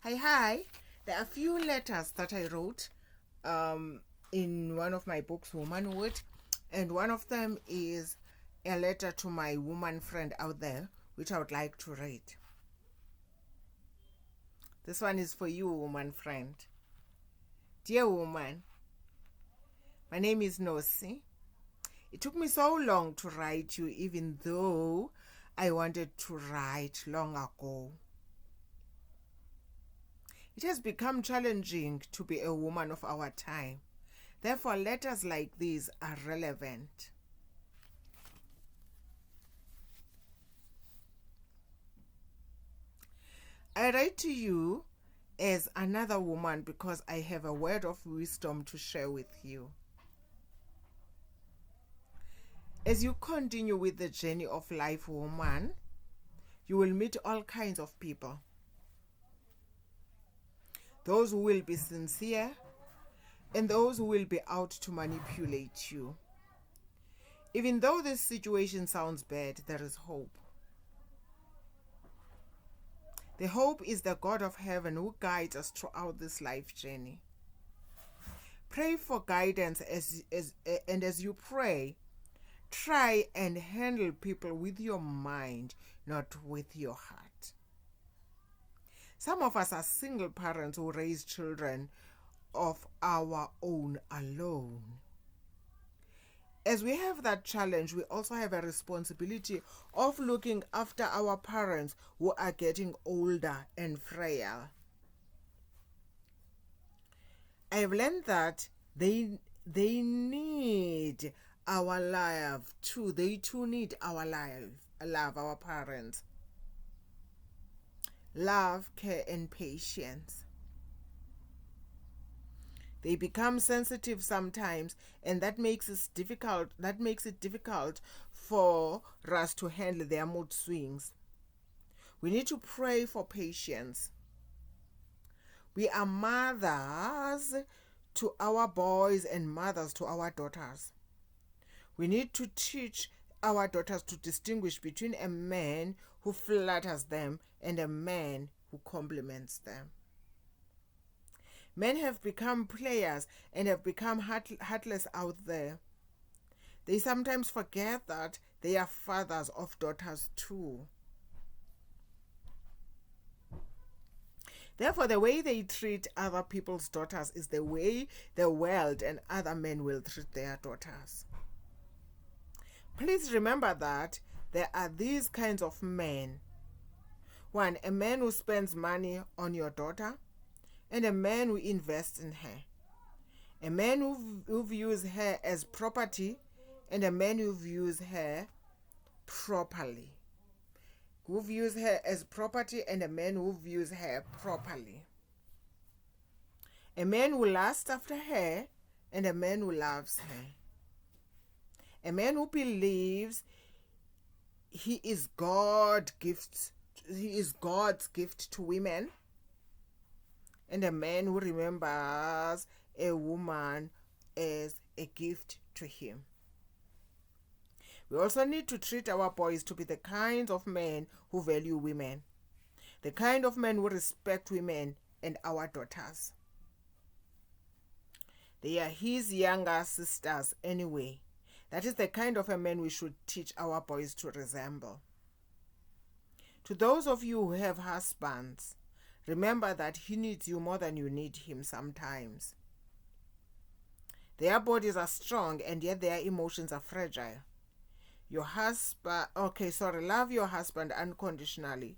Hi. There are a few letters that I wrote in one of my books, Womanhood, and one of them is a letter to my woman friend out there, which I would like to read. This one is for you, woman friend. Dear woman, my name is Nosi. It took me so long to write you, even though I wanted to write long ago. It has become challenging to be a woman of our time. Therefore, letters like these are relevant. I write to you as another woman because I have a word of wisdom to share with you. As you continue with the journey of life, woman, you will meet all kinds of people. Those who will be sincere and those who will be out to manipulate you. Even though this situation sounds bad, there is hope. The hope is the God of heaven who guides us throughout this life journey. Pray for guidance as you pray, try and handle people with your mind, not with your heart. Some of us are single parents who raise children of our own alone. As we have that challenge, we also have a responsibility of looking after our parents who are getting older and frail. I've learned that they need our love too. They too need our love, our parents. Love, care, and patience. They become sensitive sometimes, and that makes it difficult for us to handle their mood swings. We need to pray for patience. We are mothers to our boys and mothers to our daughters. We need to teach our daughters to distinguish between a man who flatters them and a man who compliments them. Men have become players and have become heartless out there. They sometimes forget that they are fathers of daughters too. Therefore, the way they treat other people's daughters is the way the world and other men will treat their daughters. Please remember that there are these kinds of men. One, a man who spends money on your daughter, and a man who invests in her. A man who views her as property, and a man who views her properly. Who views her as property, and a man who views her properly. A man who lusts after her, and a man who loves her. A man who believes he is God's gift to women, and a man who remembers a woman as a gift to him. We also need to treat our boys to be the kinds of men who value women, the kind of men who respect women and our daughters. They are his younger sisters anyway. That is the kind of a man we should teach our boys to resemble. To those of you who have husbands, remember that he needs you more than you need him sometimes. Their bodies are strong and yet their emotions are fragile. Love your husband unconditionally.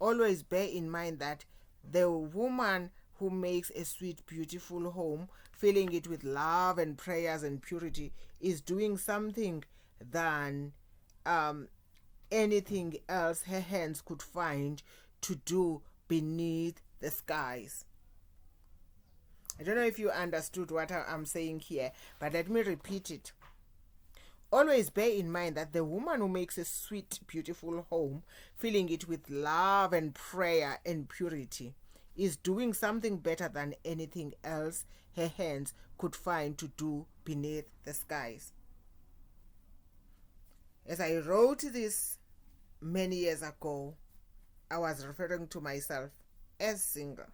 Always bear in mind that the woman who makes a sweet, beautiful home, filling it with love and prayers and purity, is doing something than anything else her hands could find to do beneath the skies. I don't know if you understood what I'm saying here, but let me repeat it. Always bear in mind that the woman who makes a sweet, beautiful home, filling it with love and prayer and purity, is doing something better than anything else her hands could find to do beneath the skies. As I wrote this many years ago, I was referring to myself. as single.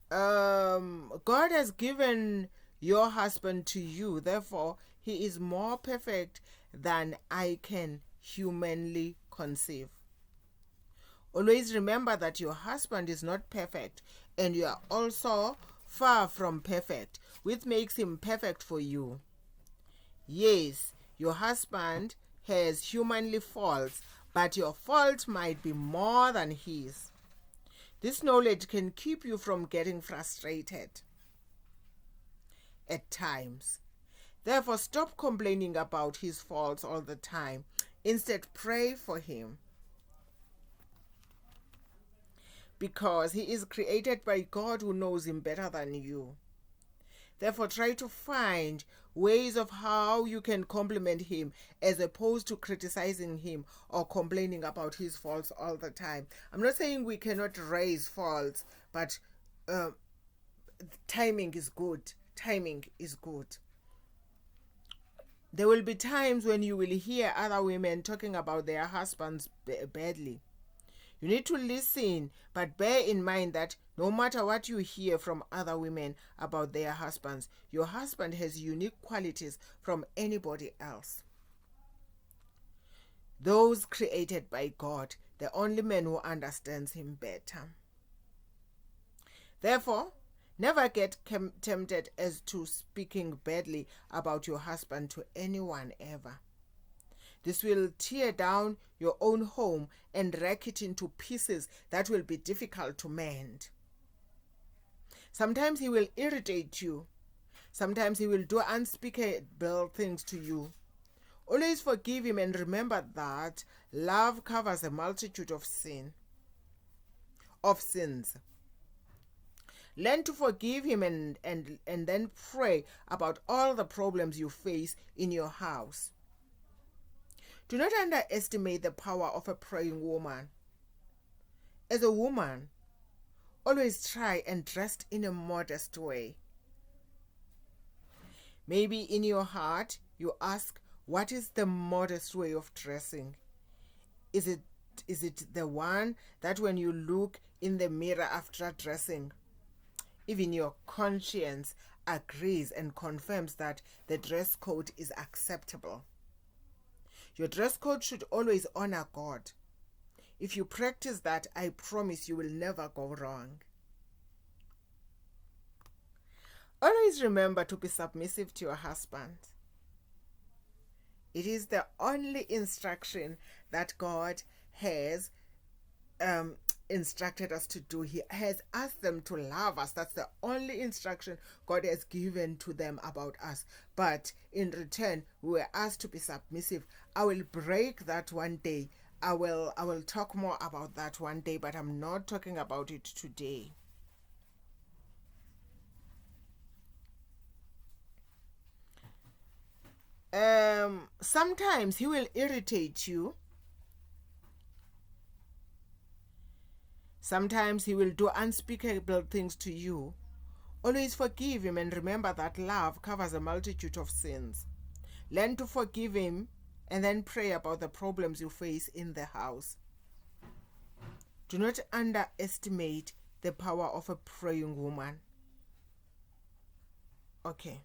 God has given your husband to you, therefore he is more perfect than I can humanly conceive. Always remember that your husband is not perfect and you are also far from perfect, which makes him perfect for you. Yes, your husband has humanly faults, but your fault might be more than his. This knowledge can keep you from getting frustrated at times. Therefore, stop complaining about his faults all the time. Instead, pray for him. Because he is created by God who knows him better than you. Therefore, try to find ways of how you can compliment him as opposed to criticizing him or complaining about his faults all the time. I'm not saying we cannot raise faults, but timing is good. Timing is good. There will be times when you will hear other women talking about their husbands badly. You need to listen, but bear in mind that no matter what you hear from other women about their husbands, your husband has unique qualities from anybody else. Those created by God, the only man who understands him better. Therefore, never get tempted as to speaking badly about your husband to anyone ever. This will tear down your own home and wreck it into pieces that will be difficult to mend. Sometimes he will irritate you. Sometimes he will do unspeakable things to you. Always forgive him and remember that love covers a multitude of sins. Learn to forgive him and then pray about all the problems you face in your house. Do not underestimate the power of a praying woman. As a woman, always try and dress in a modest way. Maybe in your heart you ask, what is the modest way of dressing? Is it the one that when you look in the mirror after dressing, even your conscience agrees and confirms that the dress code is acceptable? Your dress code should always honor God. If you practice that, I promise you will never go wrong. Always remember to be submissive to your husband. It is the only instruction that God has instructed us to do. He has asked them to love us. That's the only instruction God has given to them about us. But in return, we were asked to be submissive. I will break that one day. I will talk more about that one day, but I'm not talking about it today. Sometimes he will irritate you. Sometimes he will do unspeakable things to you. Always forgive him and remember that love covers a multitude of sins. Learn to forgive him and then pray about the problems you face in the house. Do not underestimate the power of a praying woman. Okay.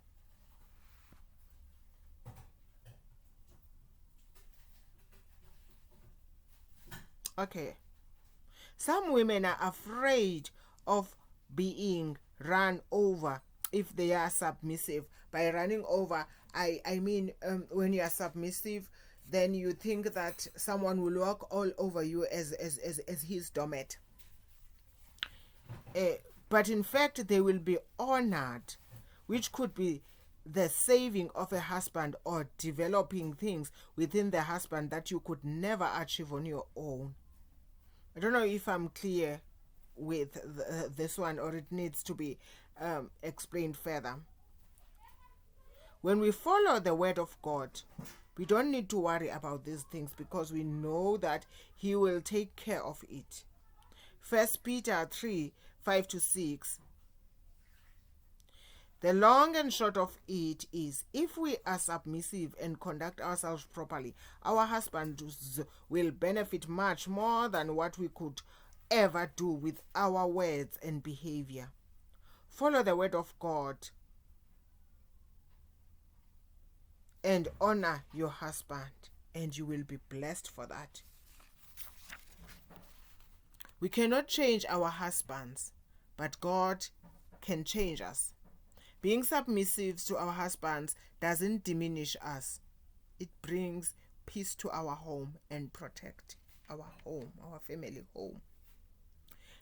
Some women are afraid of being run over if they are submissive. By running over, I mean when you are submissive, then you think that someone will walk all over you as his doormat. But in fact, they will be honored, which could be the saving of a husband or developing things within the husband that you could never achieve on your own. I don't know if I'm clear with this one or it needs to be explained further. When we follow the word of God, we don't need to worry about these things because we know that he will take care of it. 1 Peter 3:5-6. The long and short of it is, if we are submissive and conduct ourselves properly, our husbands will benefit much more than what we could ever do with our words and behavior. Follow the word of God and honor your husband, and you will be blessed for that. We cannot change our husbands, but God can change us. Being submissive to our husbands doesn't diminish us. It brings peace to our home and protect our home, our family home.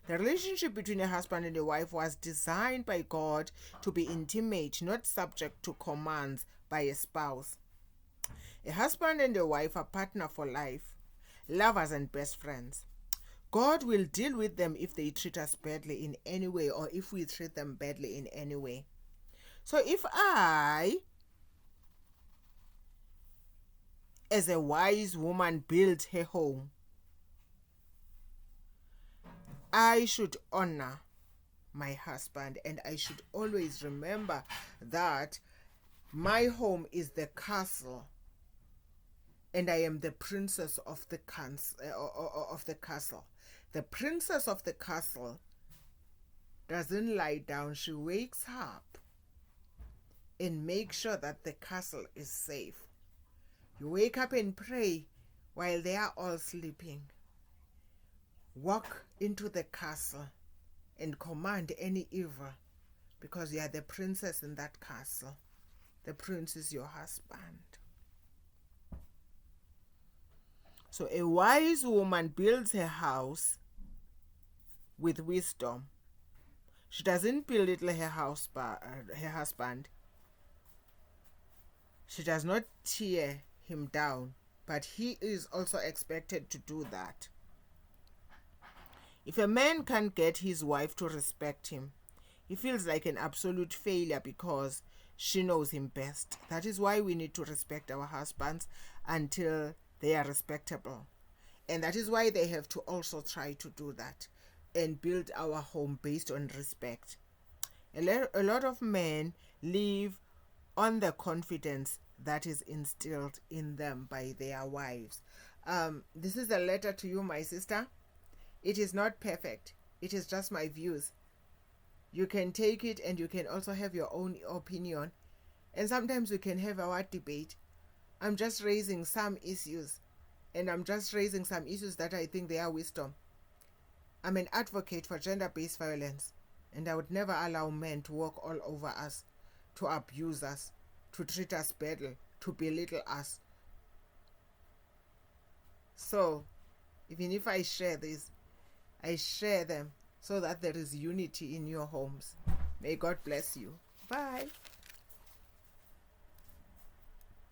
The relationship between a husband and a wife was designed by God to be intimate, not subject to commands by a spouse. A husband and a wife are partners for life, lovers and best friends. God will deal with them if they treat us badly in any way, or if we treat them badly in any way. So if I, as a wise woman, build her home, I should honor my husband, and I should always remember that my home is the castle, and I am the princess of the castle. The princess of the castle doesn't lie down. She wakes up and makes sure that the castle is safe. You wake up and pray while they are all sleeping. Walk into the castle and command any evil, because you are the princess in that castle. The prince is your husband. So a wise woman builds her house with wisdom. She doesn't belittle her husband. She does not tear him down, but he is also expected to do that. If a man can't get his wife to respect him, he feels like an absolute failure because she knows him best. That is why we need to respect our husbands until they are respectable. And that is why they have to also try to do that and build our home based on respect. A lot of men live on the confidence that is instilled in them by their wives. This is a letter to you, my sister. It is not perfect. It is just my views. You can take it and you can also have your own opinion. And sometimes we can have our debate. I'm just raising some issues. And I'm just raising some issues that I think they are wisdom. I'm an advocate for gender-based violence. And I would never allow men to walk all over us, to abuse us, to treat us badly, to belittle us. So, even if I share this, I share them so that there is unity in your homes. May God bless you. Bye.